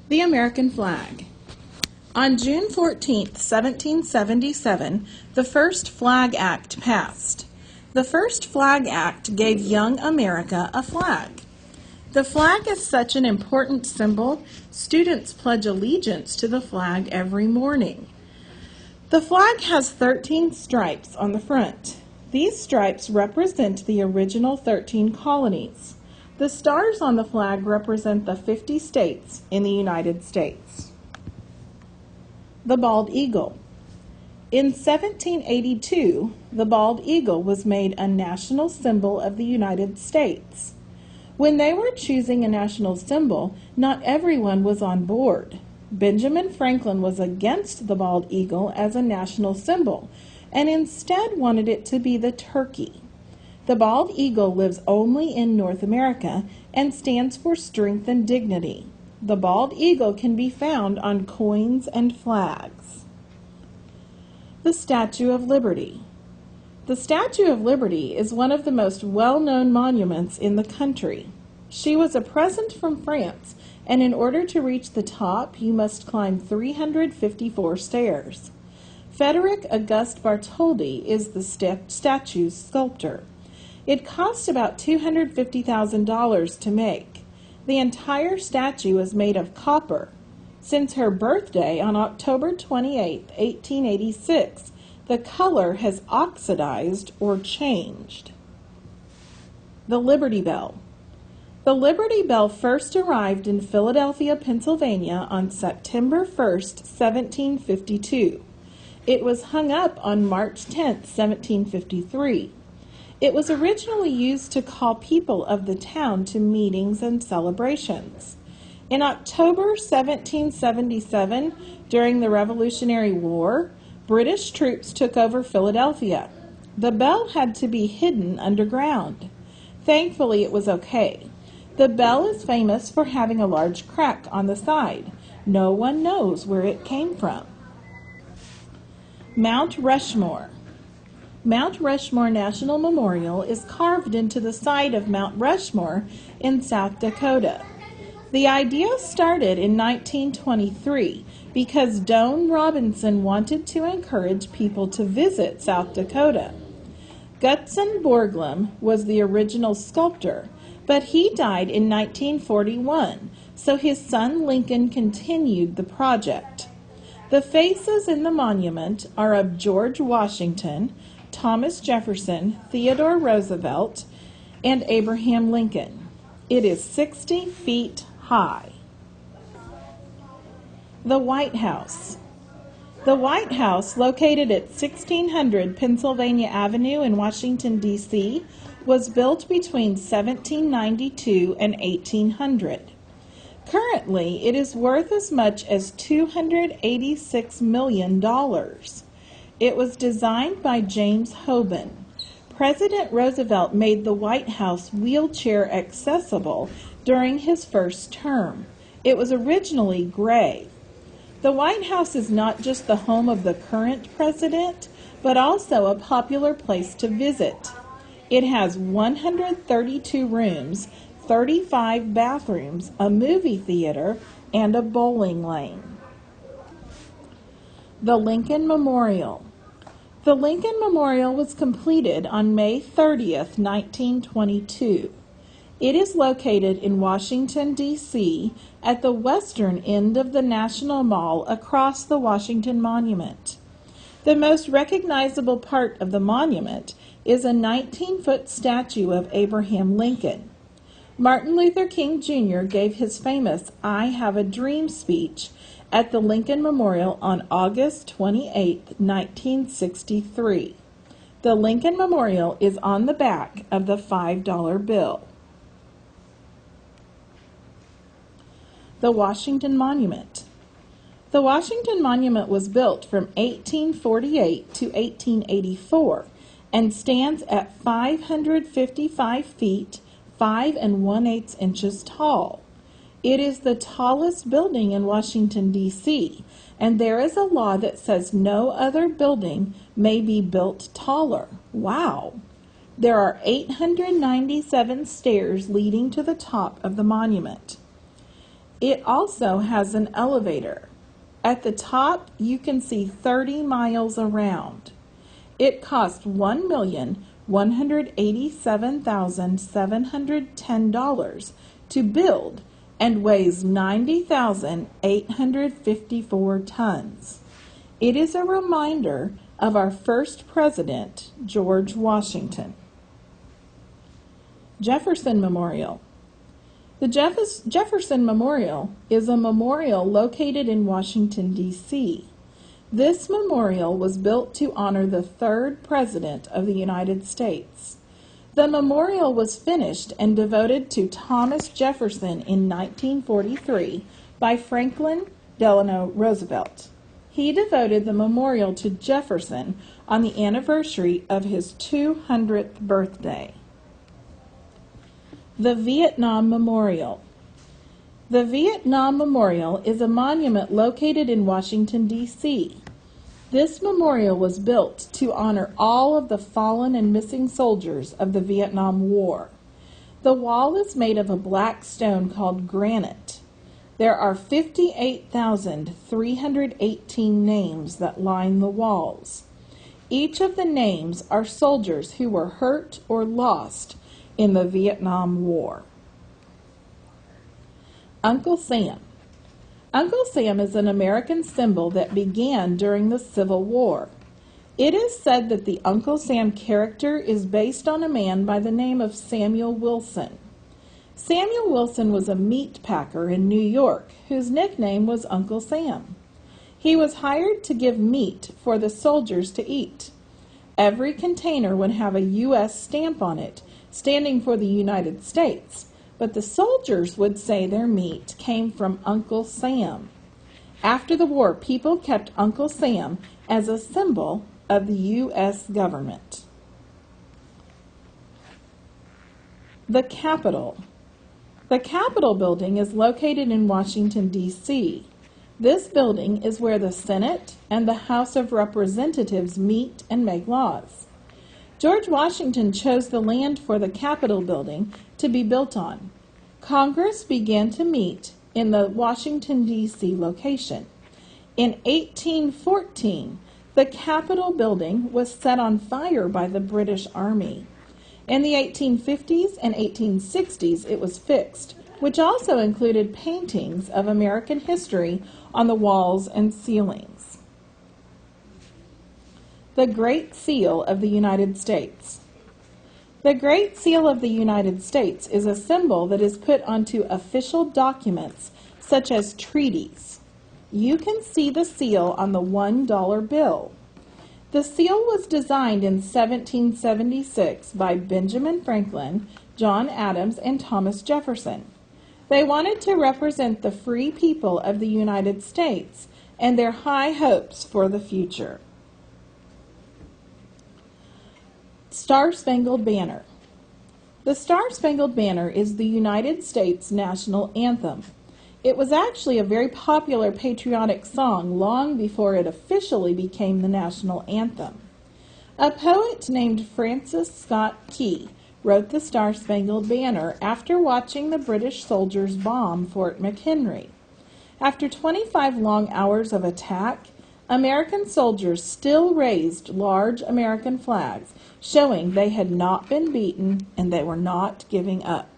The American flag. On June 14, 1777, the first Flag Act passed. The first Flag Act gave young America a flag. The flag is such an important symbol, students pledge allegiance to the flag every morning. The flag has 13 stripes on the front. These stripes represent the original 13 colonies. The stars on the flag represent the 50 states in the United States. The bald eagle. In 1782, the bald eagle was made a national symbol of the United States. When they were choosing a national symbol, not everyone was on board. Benjamin Franklin was against the bald eagle as a national symbol and instead wanted it to be the turkey. The bald eagle lives only in North America and stands for strength and dignity. The bald eagle can be found on coins and flags. The Statue of Liberty. The Statue of Liberty is one of the most well-known monuments in the country. She was a present from France, and in order to reach the top, you must climb 354 stairs. Frederick Auguste Bartholdi is the statue's sculptor. It cost about $250,000 to make. The entire statue is made of copper. Since her birthday on October 28, 1886, the color has oxidized or changed. The Liberty Bell. The Liberty Bell first arrived in Philadelphia, Pennsylvania on September 1, 1752. It was hung up on March 10, 1753. It was originally used to call people of the town to meetings and celebrations. In October 1777, during the Revolutionary War, British troops took over Philadelphia. The bell had to be hidden underground. Thankfully, it was okay. The bell is famous for having a large crack on the side. No one knows where it came from. Mount Rushmore. Mount Rushmore National Memorial is carved into the side of Mount Rushmore in South Dakota. The idea started in 1923 because Doane Robinson wanted to encourage people to visit South Dakota. Gutzon Borglum was the original sculptor, but he died in 1941, so his son Lincoln continued the project. The faces in the monument are of George Washington, Thomas Jefferson, Theodore Roosevelt, and Abraham Lincoln. It is 60 feet high. The White House. The White House, located at 1600 Pennsylvania Avenue in Washington, D.C., was built between 1792 and 1800. Currently, it is worth as much as $286 million. It was designed by James Hoban. President Roosevelt made the White House wheelchair accessible during his first term. It was originally gray. The White House is not just the home of the current president, but also a popular place to visit. It has 132 rooms, 35 bathrooms, a movie theater, and a bowling lane. The Lincoln Memorial. The Lincoln Memorial was completed on May 30th, 1922. It is located in Washington, D.C., at the western end of the National Mall across the Washington Monument. The most recognizable part of the monument is a 19-foot statue of Abraham Lincoln. Martin Luther King Jr. gave his famous "I Have a Dream" speech at the Lincoln Memorial on August 28, 1963. The Lincoln Memorial is on the back of the $5 bill. The Washington Monument. The Washington Monument was built from 1848 to 1884 and stands at 555 feet, 5 1/8 inches tall. It is the tallest building in Washington, D.C., and there is a law that says no other building may be built taller. Wow! There are 897 stairs leading to the top of the monument. It also has an elevator. At the top, you can see 30 miles around. It cost $1,187,710 to build and weighs 90,854 tons. It is a reminder of our first president, George Washington. Jefferson Memorial. The Jefferson Memorial is a memorial located in Washington, D.C. This memorial was built to honor the third President of the United States. The memorial was finished and devoted to Thomas Jefferson in 1943 by Franklin Delano Roosevelt. He devoted the memorial to Jefferson on the anniversary of his 200th birthday. The Vietnam Memorial. The Vietnam Memorial is a monument located in Washington, D.C. This memorial was built to honor all of the fallen and missing soldiers of the Vietnam War. The wall is made of a black stone called granite. There are 58,318 names that line the walls. Each of the names are soldiers who were hurt or lost in the Vietnam War. Uncle Sam. Uncle Sam is an American symbol that began during the Civil War. It is said that the Uncle Sam character is based on a man by the name of Samuel Wilson. Samuel Wilson was a meat packer in New York whose nickname was Uncle Sam. He was hired to give meat for the soldiers to eat. Every container would have a U.S. stamp on it, standing for the United States, but the soldiers would say their meat came from Uncle Sam. After the war, people kept Uncle Sam as a symbol of the U.S. government. The Capitol. The Capitol building is located in Washington, D.C. This building is where the Senate and the House of Representatives meet and make laws. George Washington chose the land for the Capitol building to be built on. Congress began to meet in the Washington, D.C. location. In 1814, the Capitol building was set on fire by the British Army. In the 1850s and 1860s, it was fixed, which also included paintings of American history on the walls and ceilings. The Great Seal of the United States. The Great Seal of the United States is a symbol that is put onto official documents such as treaties. You can see the seal on the $1 bill. The seal was designed in 1776 by Benjamin Franklin, John Adams, and Thomas Jefferson. They wanted to represent the free people of the United States and their high hopes for the future. Star-Spangled Banner. The Star-Spangled Banner is the United States national anthem. It was actually a very popular patriotic song long before it officially became the national anthem. A poet named Francis Scott Key wrote the Star-Spangled Banner after watching the British soldiers bomb Fort McHenry. After 25 long hours of attack, American soldiers still raised large American flags, showing they had not been beaten and they were not giving up.